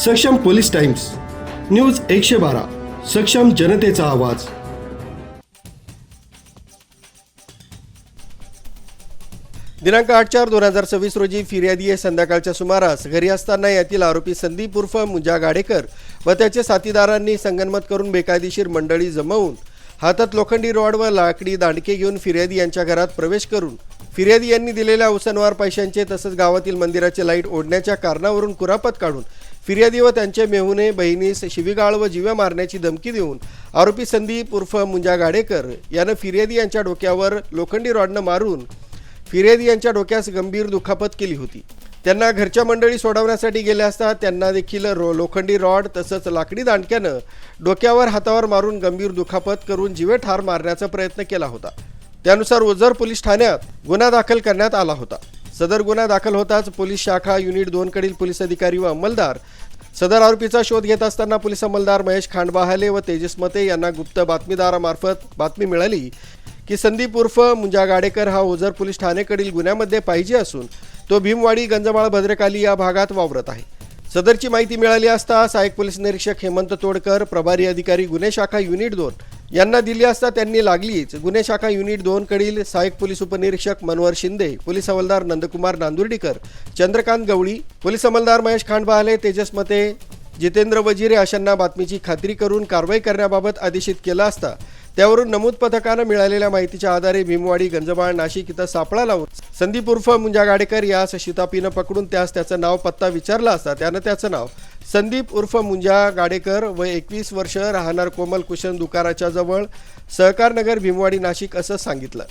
सक्षम police times, news 112, सक्षम जनतेचा आवाज। दिनांक 8/4/2026 रोजी फिर्यादी संध्याकाळच्या सुमारास घरी असताना यातील आरोपी संदीप उर्फ मुंजा गाडेकर व त्याचे साथीदारांनी संगनमत करून बेकायदेशीर मंडळी जमवून हातात लोखंडी रॉड व लाकडी दांडके घेऊन फिर्यादी यांच्या घरात प्रवेश करून फिर्यादी यांनी दिलेल्या उसनवार पैशांचे तसंच गावातील मंदिराचे लाईट ओढण्याच्या कारणावरून कुरापत काढून फिर्यादी व त्यांचे मेहुणे बहिणीस शिवीगाळ व जीवे मारण्याची धमकी देऊन आरोपी संदीप उर्फ मुंजा गाडेकर यानं फिर्यादी यांच्या डोक्यावर लोखंडी रॉडनं मारून फिर्यादी यांच्या डोक्यास गंभीर दुखापत केली होती। त्यांना घरच्या मंडळी सोडवण्यासाठी गेले असता त्यांना देखील लोखंडी रॉड तसंच लाकडी दांडक्यानं डोक्यावर हातावर मारून गंभीर दुखापत करून जीवे ठार मारण्याचा प्रयत्न केला होता। त्यानुसार ओझर पोलीस ठाण्यात गुन्हा दाखल करण्यात आला होता। सदर गुन्हा दाखल होताच पोलीस शाखा युनिट 2 कडील पोलीस अधिकारी व अंमलदार सदर आरोपीचा शोध घेत असताना पोलीस अंमलदार महेश खांडबहाले व तेजस मते यांना गुप्त बातमीदारामार्फत बातमी मिळाली की संदीप उर्फ मुंजा गाडेकर हा ओझर पोलीस ठाणेकडील गुन्ह्यामध्ये पाहिजे असून तो भीमवाडी गंजमाळ भद्रकाली या भागात वावरत आहे। सदरची माहिती मिळाली असता सहाय्यक पोलीस निरीक्षक हेमंत तोडकर प्रभारी अधिकारी गुन्हे शाखा युनिट 2 यांना दिली असता त्यांनी लागलीच गुन्हे शाखा युनिट 2 कडील सहाय्यक पोलीस उपनिरीक्षक मनोहर शिंदे, पोलीस हवालदार नंदकुमार नांदुर्डीकर, चंद्रकांत गवळी, पोलीस अंमलदार महेश खांडबहाले, तेजस मते, जितेंद्र वजिरे अशांना बातमीची खात्री करून कारवाई करण्याबाबत आदेशित केलं असता त्यावरून नमूद पथकानं मिळालेल्या माहितीच्या आधारे भीमवाडी गंजमाळ नाशिक इथं सापळा लावून संदीप उर्फ मुंजा गाडेकर यास शितापीनं पकडून त्याचं नाव पत्ता विचारला असता त्यानं त्याचं नाव संदीप उर्फ मुंजा गाडेकर व 21 वर्ष राहणार कोमल कुशन दुकानाच्या जवळ सहकार नगर भीमवाडी नाशिक असं सांगितलं।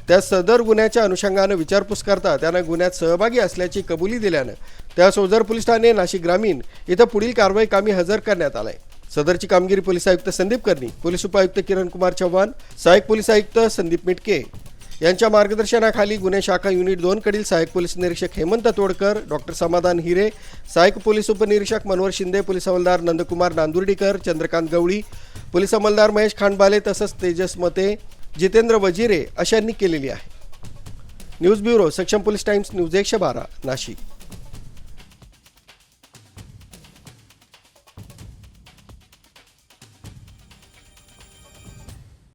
त्या सदर गुन्ह्याच्या अनुषंगानं विचारपूस करता त्यानं गुन्ह्यात सहभागी असल्याची कबुली दिल्यानं त्यास ओझर पोलीस ठाणे नाशिक ग्रामीण इथं पुढील कारवाई कामी हजर करण्यात आलाय। सदरची कामगिरी पोलीस आयुक्त संदीप कर्णी, पोलीस उपायुक्त किरण कुमार चव्हाण, सहाय्यक पोलीस आयुक्त संदीप मिटके यांच्या मार्गदर्शनाखाली गुन्हे शाखा युनिट 2 कडील सहाय्यक पोलीस निरीक्षक हेमंत तोडकर, डॉक्टर समाधान हिरे, सहाय्यक पोलीस उपनिरीक्षक मनोहर शिंदे, पोलीस हवालदार नंदकुमार नांदुर्डीकर, चंद्रकांत गवळी, पोलीस अंमलदार महेश खांडबाले तसंच तेजस मते, जितेंद्र वजिरे अशांनी केलेली आहे। न्यूज ब्युरो, सक्षम पोलीस टाइम्स, न्यूज 112, नाशिक।